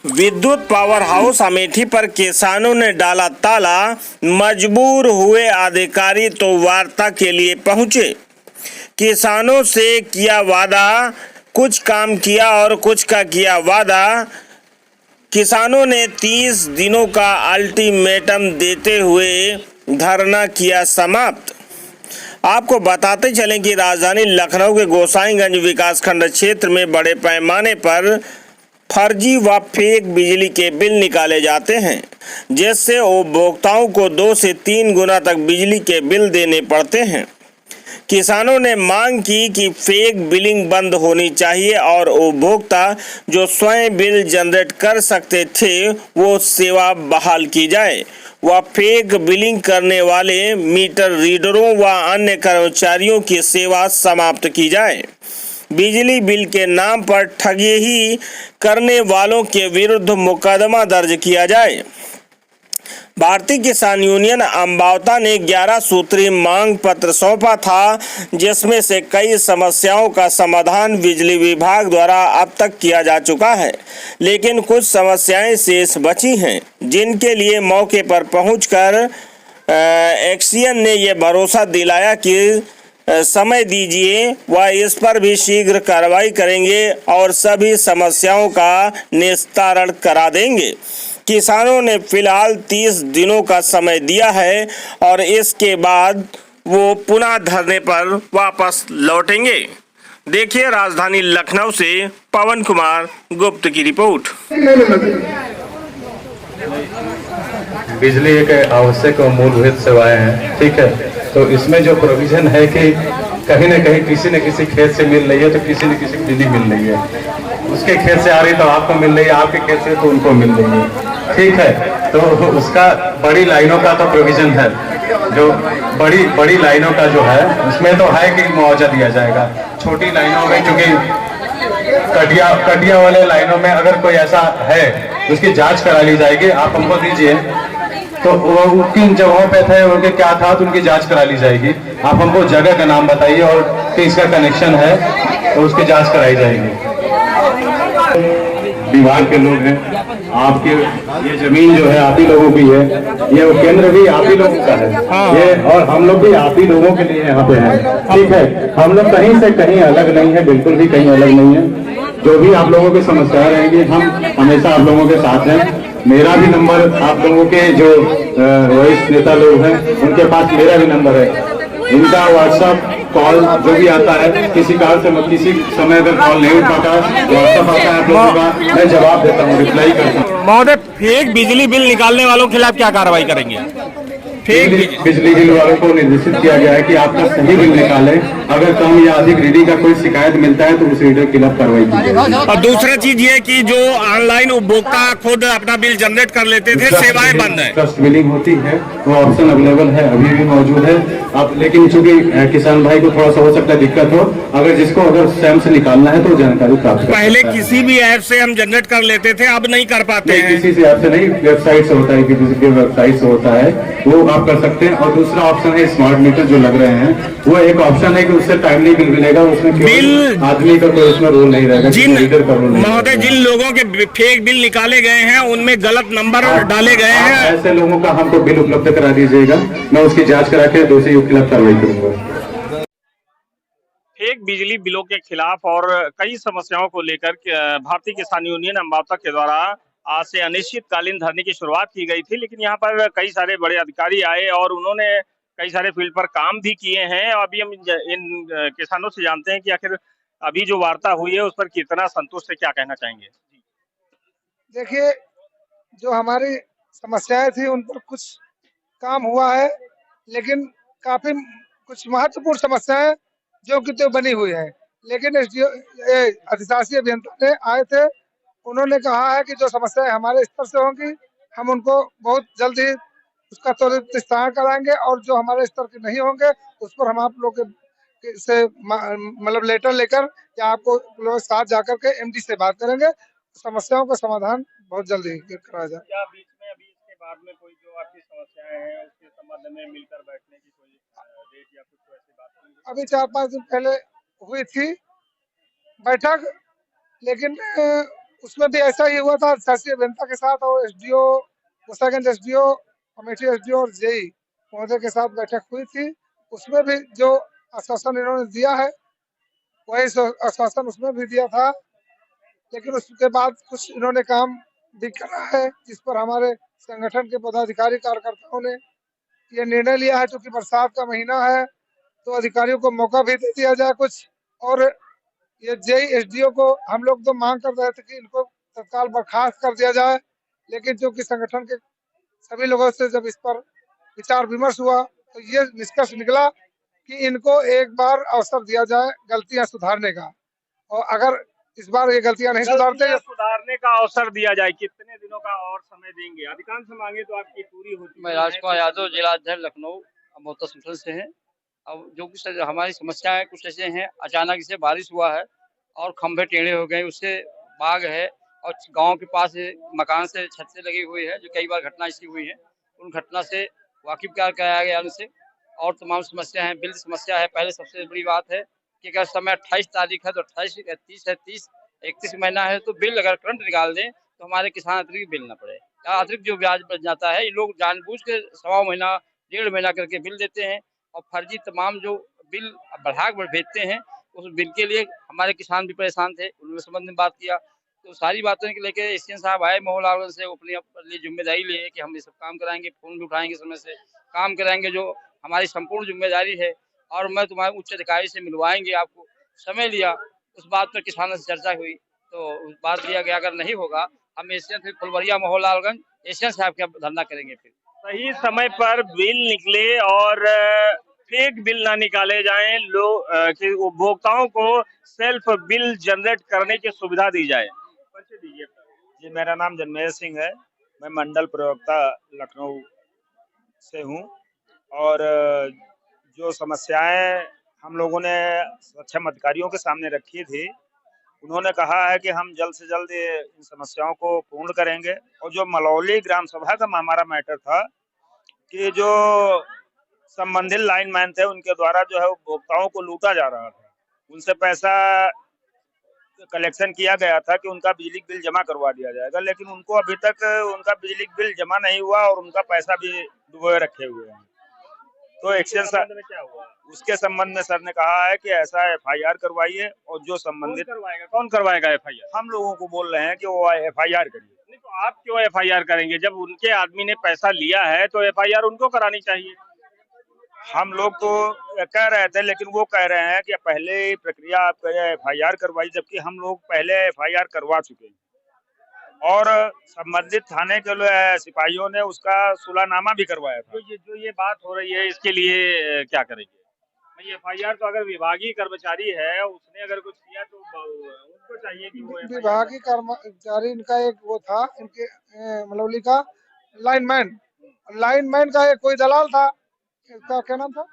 विद्युत power house Amethi पर किसानों ने डाला ताला, मजबूर हुए अधिकारी तो वार्ता के लिए पहुंचे। किसानों से किया वादा, कुछ काम किया और कुछ का किया वादा। किसानों ने 30 दिनों का अल्टीमेटम देते हुए धरना किया समाप्त। आपको बताते चलें कि राजधानी लखनऊ के गोसाईगंज विकासखंड क्षेत्र में बड़े पैमाने पर फर्जी व फेक बिजली के बिल निकाले जाते हैं, जिससे उपभोक्ताओं को 2 से 3 गुना तक बिजली के बिल देने पड़ते हैं। किसानों ने मांग की कि फेक बिलिंग बंद होनी चाहिए और उपभोक्ता जो स्वयं बिल जनरेट कर सकते थे वो सेवा बहाल की जाए व फेक बिलिंग करने वाले मीटर रीडरों व अन्य कर्मचारियों की सेवा समाप्त की जाए। बिजली बिल के नाम पर ठगी ही करने वालों के विरुद्ध मुकदमा दर्ज किया जाए। भारतीय किसान यूनियन अम्बावता ने 11 सूत्री मांग पत्र सौंपा था, जिसमें से कई समस्याओं का समाधान बिजली विभाग द्वारा अब तक किया जा चुका है, लेकिन कुछ समस्याएं शेष बची हैं, जिनके लिए मौके पर पहुंचकर एक्सियन ने यह भरोसा दिलाया कि समय दीजिए वह इस पर भी शीघ्र कार्रवाई करेंगे और सभी समस्याओं का निस्तारण करा देंगे। किसानों ने फिलहाल 30 दिनों का समय दिया है और इसके बाद वो पुनः धरने पर वापस लौटेंगे। देखिए राजधानी लखनऊ से पवन कुमार गुप्त की रिपोर्ट। बिजली एक आवश्यक और मूलभूत सेवाएं हैं, ठीक है। तो इसमें जो प्रोविजन है कि कहीं न कहीं किसी न किसी खेत से मिल रही है तो किसी न किसी बिजली मिल रही है, उसके खेत से आ रही तो आपको मिल रही है, आपके खेत से तो उनको मिल रही है, ठीक है। तो उसका बड़ी लाइनों का तो प्रोविजन है, जो बड़ी लाइनों का जो है उसमें तो है कि मुआवजा दिया जाएगा। छोटी लाइनों में चूंकि कटिया वाले लाइनों में अगर कोई ऐसा है उसकी जांच करा ली जाएगी। आप हमको दीजिए तो वो किन जगहों पे थे, उनके क्या था, तो उनकी जांच करा ली जाएगी। आप हमको जगह का नाम बताइए और किसका कनेक्शन है तो उसकी जांच कराई जाएगी। विभाग के लोग हैं, आपके ये जमीन जो है आप ही लोगों की है, ये केंद्र भी आप ही लोगों का है, ये और हम लोग भी आप ही लोगों के लिए यहाँ पे हैं, ठीक है। हम लोग कहीं से कहीं अलग नहीं है, बिल्कुल भी कहीं अलग नहीं है। जो भी आप लोगों की समस्याएं रहेंगी हम हमेशा आप लोगों के साथ हैं। मेरा भी नंबर आप लोगों के जो वरिष्ठ नेता लोग हैं उनके पास मेरा भी नंबर है, इनका व्हाट्सएप कॉल जो भी आता है, किसी कारण से किसी समय अगर कॉल नहीं उठ पाता व्हाट्सएप आता है आप लोगों का, मैं जवाब देता हूँ, रिप्लाई करता हूँ। महोदय, फेक बिजली बिल निकालने वालों के खिलाफ क्या कार्रवाई करेंगे? फेक बिजली बिल वालों को निर्देशित किया गया है कि आपका सही बिल निकालें, अगर कम या अधिक रीडिंग का कोई शिकायत मिलता है तो उस रीडर के खिलाफ कार्रवाई की जाएगी। और दूसरा चीज ये कि जो ऑनलाइन उपभोक्ता खुद अपना बिल जनरेट कर लेते थे, सेवाएं बंद है। ट्रस्ट बिलिंग होती है, वो ऑप्शन अवेलेबल है, अभी भी मौजूद है। अब लेकिन चूंकि किसान भाई को थोड़ा सा हो सकता है दिक्कत हो, अगर जिसको अगर स्वयं से निकालना है तो जानकारी प्राप्त पहले किसी भी ऐप से हम जनरेट कर लेते थे, अब नहीं कर पाते हैं। किसी से ऐप से नहीं, वेबसाइट से होता है, किसी के वेबसाइट से होता है, वो आप कर सकते हैं। और दूसरा ऑप्शन है स्मार्ट मीटर जो लग रहे हैं, वो एक ऑप्शन है कि उससे टाइमली बिल मिलेगा, उसमें बिल आदमी का कोई उसमें रोल नहीं रहेगा, लीडर का रोल नहीं। महोदय, जिन लोगों के फेक बिल निकाले गए हैं उनमें गलत नंबर डाले गए हैं, ऐसे लोगों का हमको बिल उपलब्ध करा दीजिएगा, मैं उसकी जांच करा के दोषी के खिलाफ कार्रवाई करूंगा। फेक बिजली बिलों के खिलाफ और कई समस्याओं को लेकर भारतीय किसान यूनियन अम्बावता के द्वारा आज से अनिश्चितकालीन धरने की शुरुआत की गई थी, लेकिन यहाँ पर कई सारे बड़े अधिकारी आए और उन्होंने कई सारे फील्ड पर काम भी किए हैं। अभी हम इन किसानों से जानते हैं कि आखिर अभी जो वार्ता हुई है उस पर कितना संतुष्ट है, क्या कहना चाहेंगे? देखिए, जो हमारी समस्याएं थी उन पर कुछ काम हुआ है, लेकिन काफी कुछ महत्वपूर्ण समस्याएं जो कि तो बनी हुई है। लेकिन अधिशासी अभियंता ने आए थे, उन्होंने कहा है कि जो समस्याएं हमारे स्तर से होंगी हम उनको बहुत जल्द ही उसका त्वरित निस्तारण कराएंगे, और जो हमारे स्तर के नहीं होंगे उस पर हम आप लोग से मतलब लेटर लेकर या आपको लोग साथ जाकर के एमडी से बात करेंगे, समस्याओं का समाधान बहुत जल्द ही कराया जाए। क्या बीच में अभी इसके बाद में कोई जो आपकी समस्याएं हैं उसके संबंध में मिलकर बैठने की कोई डेट या कुछ ऐसी बात हुई? अभी 4-5 दिन पहले हुई थी बैठक, लेकिन उसमें भी ऐसा ही हुआ था शासकीय अभियंता के साथ और SDO, Gosaiganj SDO, Amethi SDO और जेई महोदय के साथ बैठक हुई थी। उसमें भी जो आश्वासन इन्होंने दिया है वही आश्वासन उसमें भी दिया था, लेकिन उसके बाद कुछ इन्होंने काम भी करा है, जिस पर हमारे संगठन के पदाधिकारी कार्यकर्ताओं ने ये निर्णय लिया है। क्योंकि बरसात का महीना है तो अधिकारियों को मौका भी दे दिया जाए कुछ। और ये जेई एसडीओ को हम लोग तो मांग कर रहे थे कि इनको तत्काल बर्खास्त कर दिया जाए, लेकिन चूंकि संगठन के सभी लोगों से जब इस पर विचार विमर्श हुआ तो ये निष्कर्ष निकला कि इनको एक बार अवसर दिया जाए गलतियां सुधारने का, और अगर इस बार ये गलतियां नहीं सुधारते, सुधारने का अवसर दिया जाए। कितने दिनों का और समय देंगे? अधिकांश मांगे तो आपकी पूरी हो चुकी है। मैं राजकुमार यादव, जिला अध्यक्ष लखनऊ मोहता संगठन से हैं। अब जो कुछ हमारी समस्याएं कुछ ऐसे हैं, अचानक से बारिश हुआ है और खंभे टेढ़े हो गए, उससे बाग है और गांव के पास मकान से छत से लगी हुई है, जो कई बार घटना ऐसी हुई है। उन घटना से वाकिफ कराया गया उनसे, और तमाम समस्या है। बिल समस्या है। पहले सबसे बड़ी बात है कि अगर समय 28 तारीख है तो 28 30 है, 30 31 महीना है तो बिल अगर करंट निकाल दें तो हमारे किसान अतिरिक्त बिल न पड़े। अतिरिक्त जो ब्याज बच जाता है, ये लोग जानबूझ के 1.25 महीना 1.5 महीना करके बिल देते हैं और फर्जी तमाम जो बिल बढ़ा भेजते हैं, उस बिल के लिए हमारे किसान भी परेशान थे। उन्होंने संबंध में बात किया तो सारी बातों के लेके एसडीएम साहब आए मोहल्ला वालों से, अपने लिए जिम्मेदारी लिए कि हम ये सब काम कराएंगे, फोन भी उठाएंगे, समय से काम कराएंगे, जो हमारी संपूर्ण जिम्मेदारी है। और मैं तुम्हारे उच्च अधिकारी से मिलवाएंगे, आपको समय लिया। उस बात पर किसानों से चर्चा हुई तो उस बात लिया गया अगर नहीं होगा हम एशियन फिर फुलवरिया मोहल्लागंज एशियन साहब का धरना करेंगे। फिर सही समय पर बिल निकले और फेक बिल ना निकाले जाएं, कि उपभोक्ताओं को सेल्फ बिल जनरेट करने की सुविधा दी जाए। परिचय दीजिए। जी, मेरा नाम जन्मेज सिंह है। मैं मंडल प्रवक्ता लखनऊ से हूँ और जो समस्याएं हम लोगों ने सक्षम अधिकारियों के सामने रखी थी, उन्होंने कहा है कि हम जल्द से जल्द इन समस्याओं को पूर्ण करेंगे। और जो मलौली ग्राम सभा का हमारा मैटर था कि जो संबंधित लाइनमैन थे उनके द्वारा जो है उपभोक्ताओं को लूटा जा रहा था, उनसे पैसा कलेक्शन किया गया था कि उनका बिजली बिल जमा करवा दिया जाएगा, लेकिन उनको अभी तक उनका बिजली बिल जमा नहीं हुआ और उनका पैसा भी डुबोए रखे हुए हैं। तो एक्शन सर क्या हुआ? उसके संबंध में सर ने कहा है कि ऐसा एफआईआर करवाइए और जो संबंधित कौन करवाएगा एफआईआर? हम लोगों को बोल रहे हैं कि वो एफआईआर करिए। नहीं तो आप क्यों एफआईआर करेंगे? जब उनके आदमी ने पैसा लिया है तो एफआईआर उनको करानी चाहिए। हम लोग तो कह रहे थे, लेकिन वो कह रहे हैं कि पहले प्रक्रिया आप एफआईआर करवाई, जबकि हम लोग पहले एफआईआर करवा चुके हैं और संबंधित थाने के सिपाहियों ने उसका सुलहनामा भी करवाया था। जो ये बात हो रही है इसके लिए क्या करेंगे? भाई एफआईआर तो अगर विभागीय कर्मचारी है, उसने अगर कुछ किया तो उनको चाहिए कि वो विभागीय कर्मचारी इनका एक वो था, इनके मलौली का लाइनमैन का एक कोई दलाल था, इसका क्या नाम था,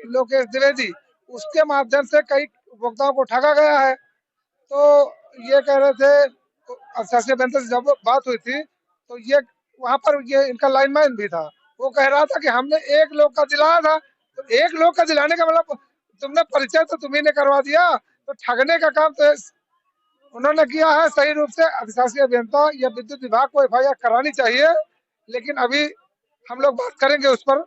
लोकेश द्विवेदी। उसके माध्यम से कई उपभोक्ताओं को ठगा गया है। तो ये कह रहे थे, शासकीय अभियंता से जब बात हुई थी तो ये वहाँ पर ये इनका लाइनमैन भी था, वो कह रहा था कि हमने 1 लोग का दिलाया था। तो 1 लोग का दिलाने का मतलब तुमने परिचय तो तुम्ही ने करवा दिया, तो ठगने का काम तो उन्होंने किया है। सही रूप से अधिशासी अभियंता या विद्युत विभाग को एफआईआर करानी चाहिए, लेकिन अभी हम लोग बात करेंगे, उस पर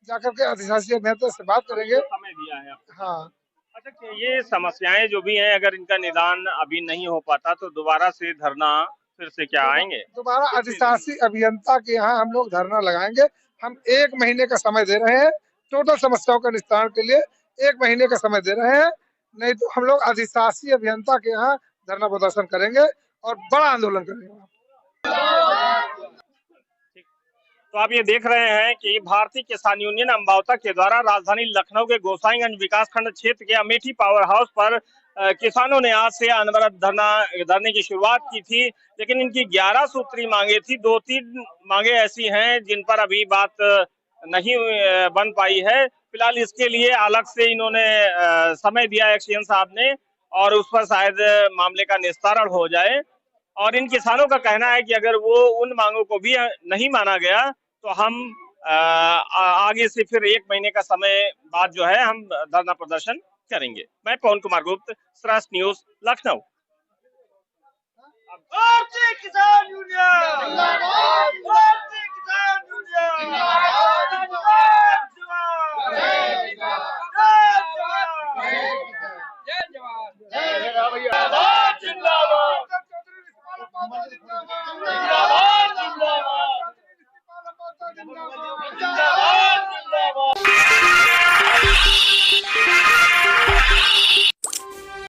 जाकर के अधिशासी अभियंता से बात करेंगे। समय दिया है। हाँ, अच्छा, ये समस्याएं जो भी हैं, अगर इनका निदान अभी नहीं हो पाता तो दोबारा से धरना फिर से क्या आएंगे? दोबारा अधिशासी अभियंता के यहाँ हम लोग धरना लगाएंगे। हम 1 महीने का समय दे रहे हैं टोटल समस्याओं का निस्तारण के लिए, 1 महीने का समय दे रहे हैं, नहीं तो हम लोग अधिशासी अभियंता के यहाँ धरना प्रदर्शन करेंगे और बड़ा आंदोलन करेंगे। तो आप ये देख रहे हैं कि भारतीय किसान यूनियन अम्बावता के द्वारा राजधानी लखनऊ के गोसाईगंज विकासखंड क्षेत्र के अमेठी पावर हाउस पर किसानों ने आज से अनवरत धरने की शुरुआत की थी, लेकिन इनकी 11 सूत्री मांगे थी। 2-3 मांगे ऐसी हैं जिन पर अभी बात नहीं बन पाई है। फिलहाल इसके लिए अलग से इन्होंने समय दिया है एक्शन साहब ने, और उस पर शायद मामले का निस्तारण हो जाए। और इन किसानों का कहना है कि अगर वो उन मांगों को भी नहीं माना गया तो हम आगे से फिर 1 महीने का समय बाद जो है हम धरना प्रदर्शन करेंगे। मैं पवन कुमार गुप्त, श्रेष्ठ न्यूज, लखनऊ। भारतीय किसान यूनियन जिंदाबाद, भारतीय किसान यूनियन जिंदाबाद, जय जवान, जय जवान, जय जवान, जिंदाबाद, जिंदाबाद, जिंदाबाद, जिंदाबाद,